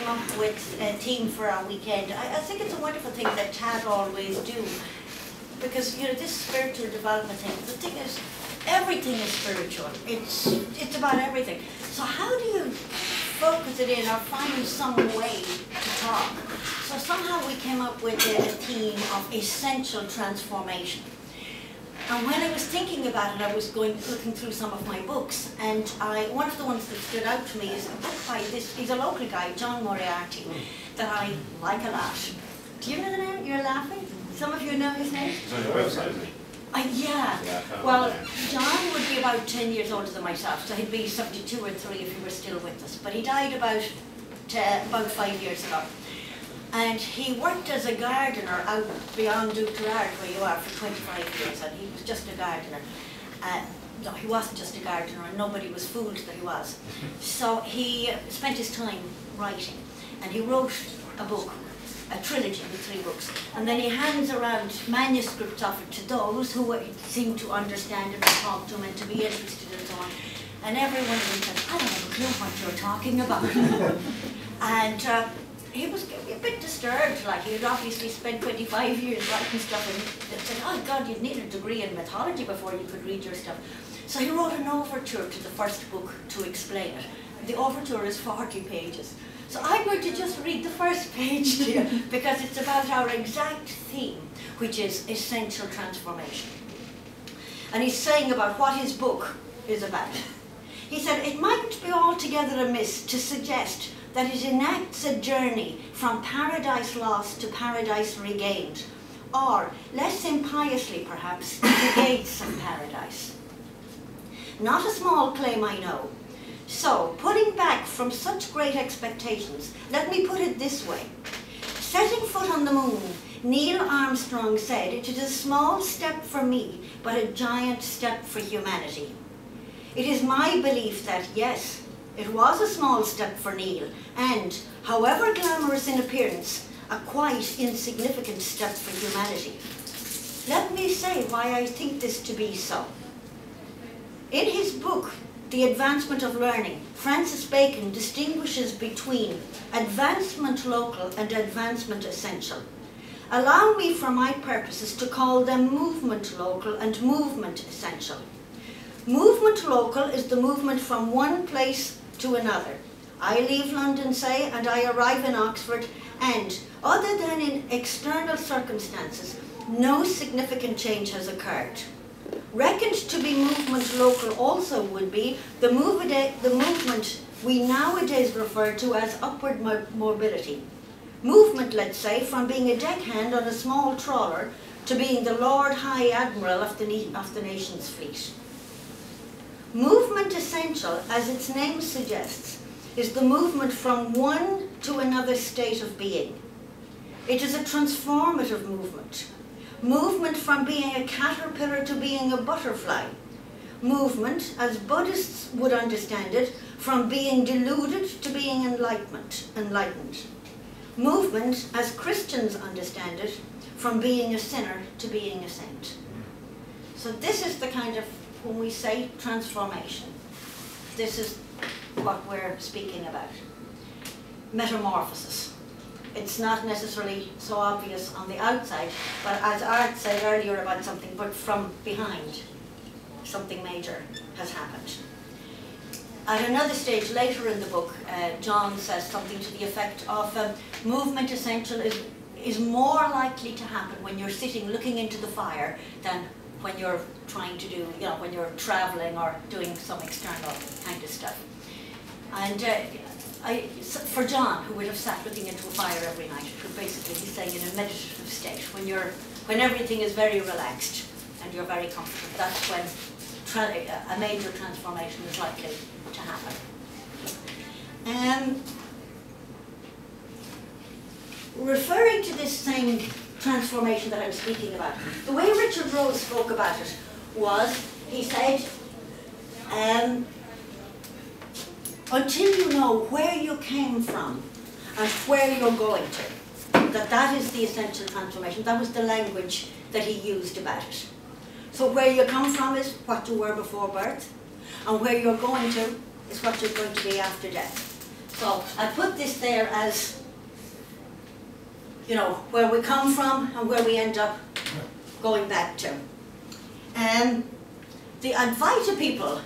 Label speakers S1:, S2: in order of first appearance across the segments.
S1: came up with a theme for our weekend. I think it's a wonderful thing that TAD always do, because you know this spiritual development thing. The thing is, everything is spiritual. It's about everything. So how do you focus it in or find some way to talk? So somehow we came up with a theme of essential transformation. And when I was thinking about it, I was looking through some of my books, and one of the ones that stood out to me is a book by he's a local guy, John Moriarty, that I like a lot. Do you know the name? You're laughing? Some of you know his name?
S2: It's on your website, isn't it?
S1: Yeah. Well, John would be about 10 years older than myself, so he'd be 72 or 3 if he were still with us. But he died about 5 years ago. And he worked as a gardener out beyond Duclerard, where you are, for 25 years, and he was just a gardener. No, he wasn't just a gardener, and nobody was fooled that he was. So he spent his time writing, and he wrote a book, a trilogy with 3 books, and then he hands around manuscripts of it to those who seem to understand it and talk to him and to be interested and so on. And everyone says, I don't have a clue what you're talking about. And he was a bit disturbed, like he had obviously spent 25 years writing stuff, and said, oh God, you'd need a degree in mythology before you could read your stuff. So he wrote an overture to the first book to explain it. The overture is 40 pages. So I'm going to just read the first page to you, because it's about our exact theme, which is essential transformation. And he's saying about what his book is about. He said, it might be altogether amiss to suggest that it enacts a journey from paradise lost to paradise regained, or, less impiously perhaps, the gates of paradise. Not a small claim, I know. So, putting back from such great expectations, let me put it this way. Setting foot on the moon, Neil Armstrong said, it is a small step for me, but a giant step for humanity. It is my belief that, yes, it was a small step for Neil, and, however glamorous in appearance, a quite insignificant step for humanity. Let me say why I think this to be so. In his book, The Advancement of Learning, Francis Bacon distinguishes between advancement local and advancement essential. Allow me for my purposes to call them movement local and movement essential. Movement local is the movement from one place to another. I leave London, say, and I arrive in Oxford, and, other than in external circumstances, no significant change has occurred. Reckoned to be movement local also would be the movement we nowadays refer to as upward mobility. Movement, let's say, from being a deckhand on a small trawler to being the Lord High Admiral of the nation's fleet. Movement essential, as its name suggests, is the movement from one to another state of being. It is a transformative movement. Movement from being a caterpillar to being a butterfly. Movement, as Buddhists would understand it, from being deluded to being enlightened. Movement, as Christians understand it, from being a sinner to being a saint. So this is the kind of, when we say transformation, this is what we're speaking about. Metamorphosis. It's not necessarily so obvious on the outside, but as Art said earlier about something, but from behind, something major has happened. At another stage later in the book, John says something to the effect of movement essential is more likely to happen when you're sitting looking into the fire than when you're trying to do, you know, when you're traveling or doing some external kind of stuff. And for John, who would have sat looking into a fire every night, because basically he's saying in a meditative state, when everything is very relaxed and you're very comfortable, that's when a major transformation is likely to happen. Referring to this same transformation that I was speaking about, the way Richard Rose spoke about it was, he said, until you know where you came from and where you're going to, that is the essential transformation. That was the language that he used about it. So where you come from is what you were before birth, and where you're going to is what you're going to be after death. So I put this there as, you know, where we come from and where we end up going back to. The Advaita people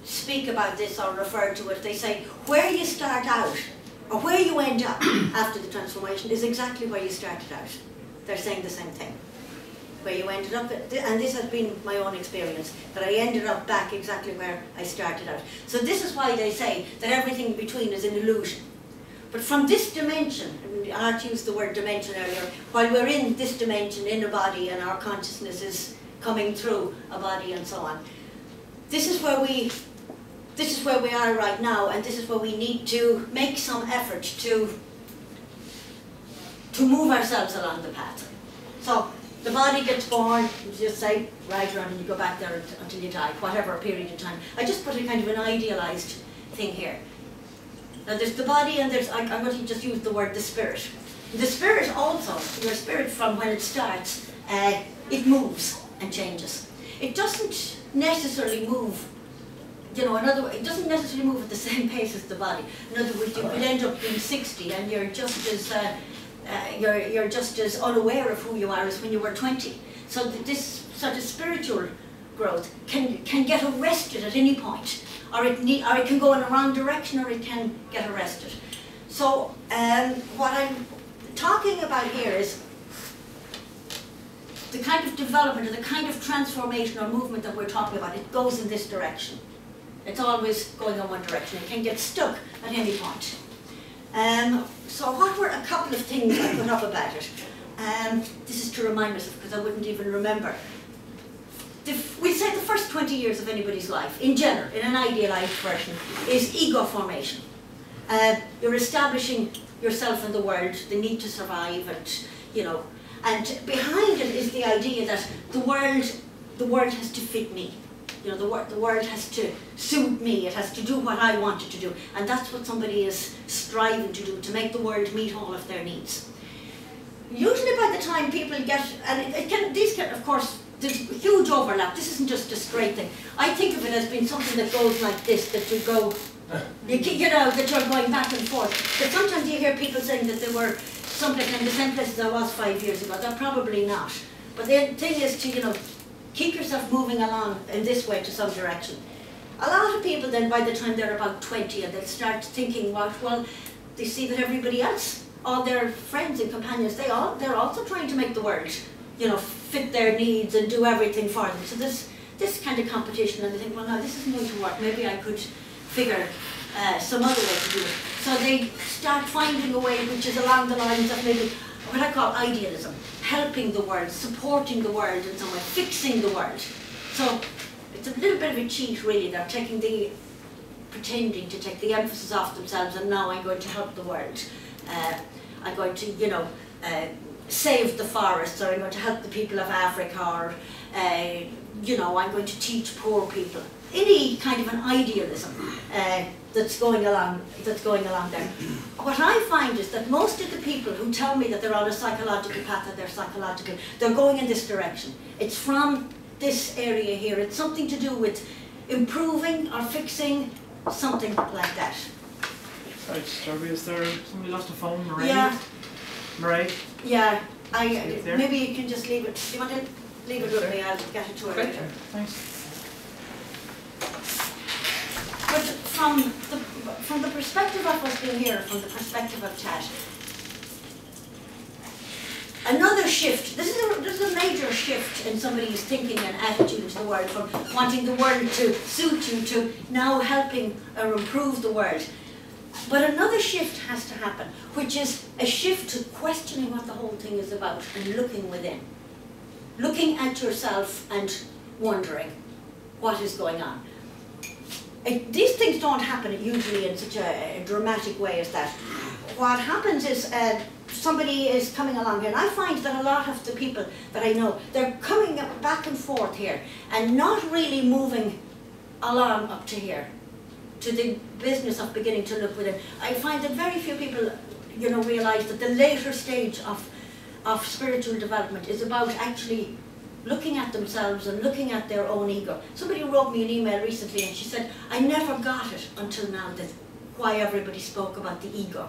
S1: speak about this or refer to it. They say where you start out or where you end up after the transformation is exactly where you started out. They're saying the same thing. Where you ended up, and this has been my own experience, that I ended up back exactly where I started out. So this is why they say that everything in between is an illusion. But from this dimension, and Art used the word dimension earlier, while we're in this dimension, in a body, and our consciousness is coming through a body and so on, this is where we are right now, and this is where we need to make some effort to move ourselves along the path. So the body gets born, you just say, right around, and you go back there until you die, whatever period of time. I just put a kind of an idealized thing here. Now there's the body, and there's, I'm going to just use the word the spirit. The spirit also, your spirit from when it starts, it moves and changes. It doesn't necessarily move, you know, it doesn't necessarily move at the same pace as the body. In other words, you could end up being 60 and you're just as you're just as unaware of who you are as when you were 20. So this sort of spiritual growth can get arrested at any point, or it can go in a wrong direction, or it can get arrested. So what I'm talking about here is the kind of development or the kind of transformation or movement that we're talking about. It goes in this direction. It's always going in one direction. It can get stuck at any point. So what were a couple of things I put up about it? This is to remind myself, because I wouldn't even remember. We say the first 20 years of anybody's life, in general, in an idealized version, is ego formation. You're establishing yourself in the world, the need to survive, and you know, and behind it is the idea that the world has to fit me. You know, the world has to suit me, it has to do what I want it to do. And that's what somebody is striving to do, to make the world meet all of their needs. Usually by the time people get, and these can, of course, there's huge overlap. This isn't just a straight thing. I think of it as being something that goes like this, that you go, you know, that you're going back and forth. But sometimes you hear people saying that they were someplace in the same place as I was 5 years ago. They're probably not. But the thing is to, you know, keep yourself moving along in this way to some direction. A lot of people then, by the time they're about 20, and they'll start thinking, well, they see that everybody else, all their friends and companions, they're also trying to make the world, you know, fit their needs and do everything for them. So this kind of competition, and they think, well, no, this isn't going to work. Maybe I could figure some other way to do it. So they start finding a way which is along the lines of maybe what I call idealism, helping the world, supporting the world in some way, fixing the world. So it's a little bit of a cheat, really. They're pretending to take the emphasis off themselves, and now I'm going to help the world. I'm going to, you know, save the forests, or I'm going to help the people of Africa, or, you know, I'm going to teach poor people. Any kind of an idealism that's going along there. What I find is that most of the people who tell me that they're on a psychological path, that they're going in this direction. It's from this area here. It's something to do with improving or fixing, something like that.
S3: Sorry, Darby, is there somebody lost a phone? Mairead?
S1: Yeah.
S3: Mairead?
S1: Yeah, maybe you can just leave it. Do you want to leave it with me? I'll get it to her later.
S3: Thanks.
S1: But from the perspective of us being here, from the perspective of Tat, another shift. This is a major shift in somebody's thinking and attitude to the world, from wanting the world to suit you to now helping or improve the world. But another shift has to happen, which is a shift to questioning what the whole thing is about and looking within. Looking at yourself and wondering what is going on. These things don't happen usually in such a dramatic way as that. What happens is somebody is coming along here, and I find that a lot of the people that I know, they're coming back and forth here and not really moving along up to here, to the business of beginning to look within. I find that very few people, you know, realise that the later stage of spiritual development is about actually looking at themselves and looking at their own ego. Somebody wrote me an email recently and she said, I never got it until now that why everybody spoke about the ego.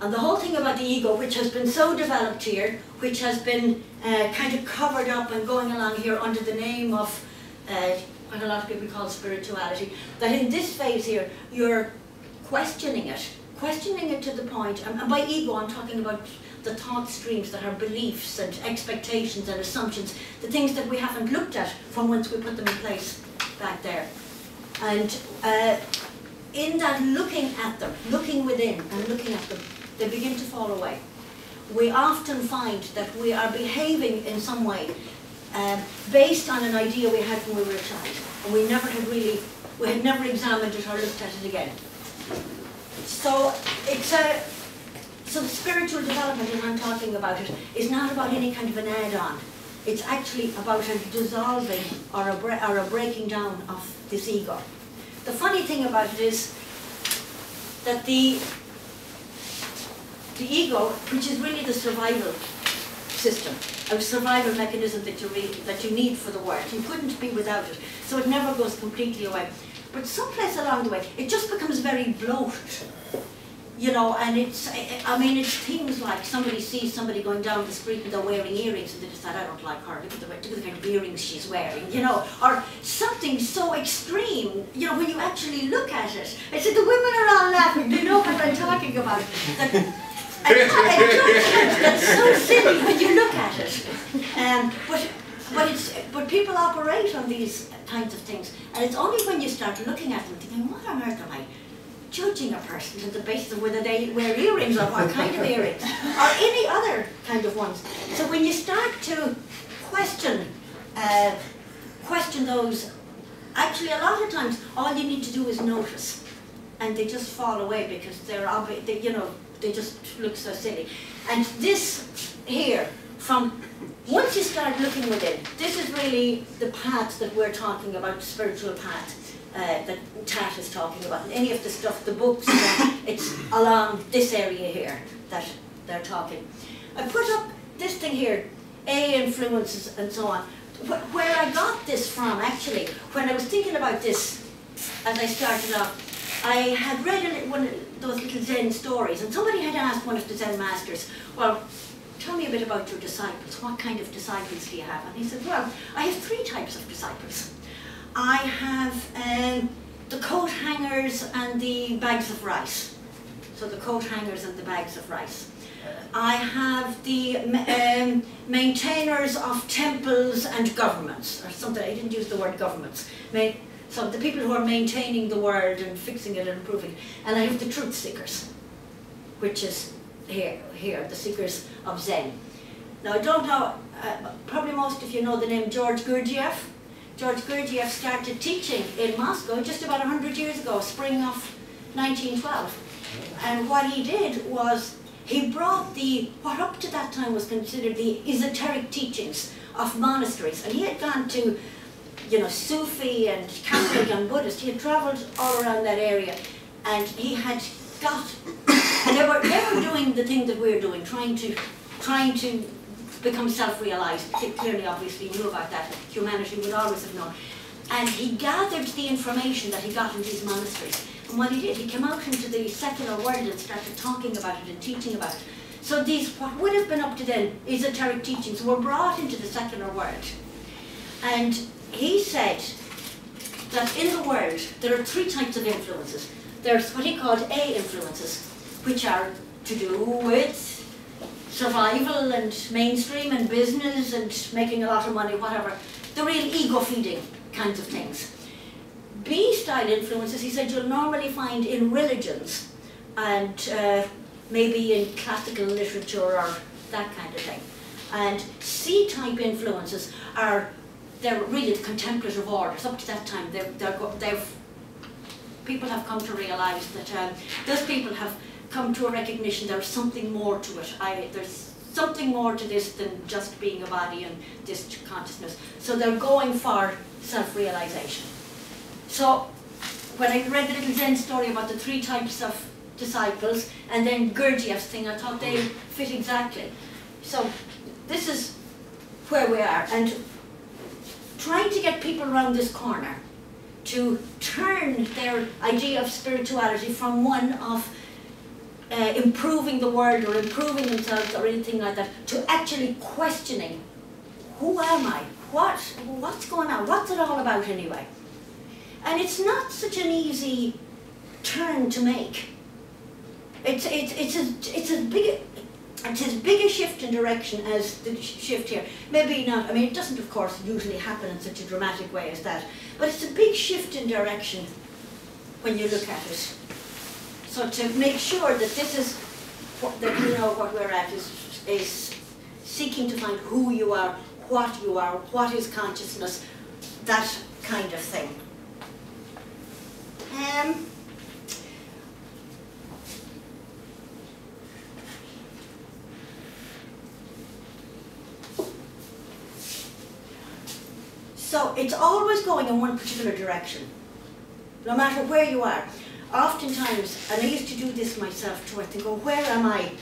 S1: And the whole thing about the ego, which has been so developed here, which has been kind of covered up and going along here under the name of what a lot of people call spirituality, that in this phase here, you're questioning it to the point, and by ego I'm talking about the thought streams that are beliefs and expectations and assumptions, the things that we haven't looked at from once we put them in place back there. And in that looking at them, looking within and looking at them, they begin to fall away. We often find that we are behaving in some way based on an idea we had when we were a child, and we had never examined it or looked at it again. So so the spiritual development, as I'm talking about it, is not about any kind of an add-on. It's actually about a dissolving or a breaking down of this ego. The funny thing about it is that the ego, which is really the survival system, a survival mechanism that you need for the world. You couldn't be without it, so it never goes completely away. But someplace along the way, it just becomes very bloated, you know. And it's things like somebody sees somebody going down the street and they're wearing earrings, and they decide, I don't like her. Look at the kind of earrings she's wearing, you know, or something so extreme. You know, when you actually look at it, I said the women are all laughing. They know what I'm talking about. That's so silly when you look at it. But people operate on these kinds of things, and it's only when you start looking at them thinking, what on earth am I judging a person on the basis of whether they wear earrings or what kind of earrings, or any other kind of ones. So when you start to question those, actually a lot of times all you need to do is notice, and they just fall away because they just look so silly. And this here, once you start looking within, this is really the path that we're talking about, the spiritual path that Tat is talking about. And any of the stuff, the books, it's along this area here that they're talking. I put up this thing here, A influences and so on. Where I got this from, actually, when I was thinking about this, as I started off, I had read one of those little Zen stories, and somebody had asked one of the Zen masters, well, tell me a bit about your disciples. What kind of disciples do you have? And he said, well, I have 3 types of disciples. I have the coat hangers and the bags of rice. So the coat hangers and the bags of rice. I have the maintainers of temples and governments, or something. I didn't use the word governments. So the people who are maintaining the world and fixing it and improving it. And I have the truth seekers, which is here, the seekers of Zen. Now I don't know, probably most of you know the name George Gurdjieff. George Gurdjieff started teaching in Moscow just about 100 years ago, spring of 1912. And what he did was, he brought what up to that time was considered the esoteric teachings of monasteries. And he had gone to, you know, Sufi and Catholic and Buddhist. He had travelled all around that area, and he had they were doing the thing that we're doing, trying to become self-realized. Clearly, obviously, you knew about that. Humanity would always have known. And he gathered the information that he got in these monasteries. And what he did, he came out into the secular world and started talking about it and teaching about it. So these, what would have been up to then, esoteric teachings, were brought into the secular world. And he said that in the world, there are 3 types of influences. There's what he called A influences, which are to do with survival and mainstream and business and making a lot of money, whatever. The real ego-feeding kinds of things. B-style influences, he said, you'll normally find in religions and maybe in classical literature or that kind of thing. And C-type influences they're really the contemplative orders. Up to that time, people have come to realize that those people have come to a recognition there's something more to it. There's something more to this than just being a body and this consciousness. So they're going for self-realization. So when I read the little Zen story about the 3 types of disciples, and then Gurdjieff's thing, I thought they fit exactly. So this is where we are, and trying to get people around this corner to turn their idea of spirituality from one of improving the world or improving themselves or anything like that, to actually questioning, who am I? What's going on? What's it all about anyway? And it's not such an easy turn to make. It's as big a shift in direction as the shift here. Maybe not, I mean, it doesn't of course usually happen in such a dramatic way as that, but it's a big shift in direction when you look at it. So to make sure that this is, that you know what we're at is seeking to find who you are, what is consciousness, that kind of thing. So it's always going in one particular direction, no matter where you are. Oftentimes, and I used to do this myself too, I think, oh, where am I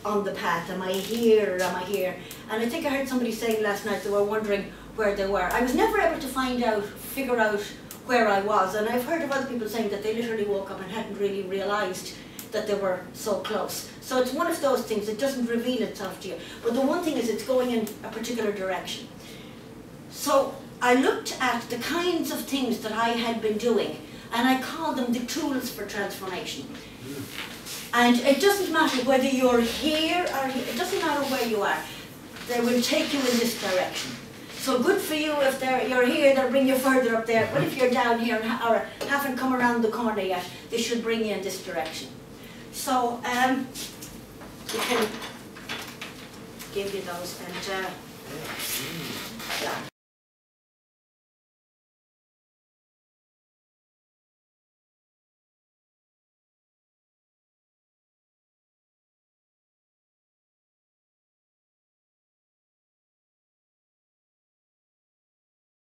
S1: on the path? Am I here or am I here? And I think I heard somebody saying last night they were wondering where they were. I was never able to figure out where I was, and I've heard of other people saying that they literally woke up and hadn't really realised that they were so close. So it's one of those things that doesn't reveal itself to you. But the one thing is it's going in a particular direction. So I looked at the kinds of things that I had been doing, and I called them the tools for transformation. And it doesn't matter whether you're here or here, it doesn't matter where you are, they will take you in this direction. So good for you if you're here, they'll bring you further up there, but if you're down here or haven't come around the corner yet, they should bring you in this direction. So we can give you those, and yeah.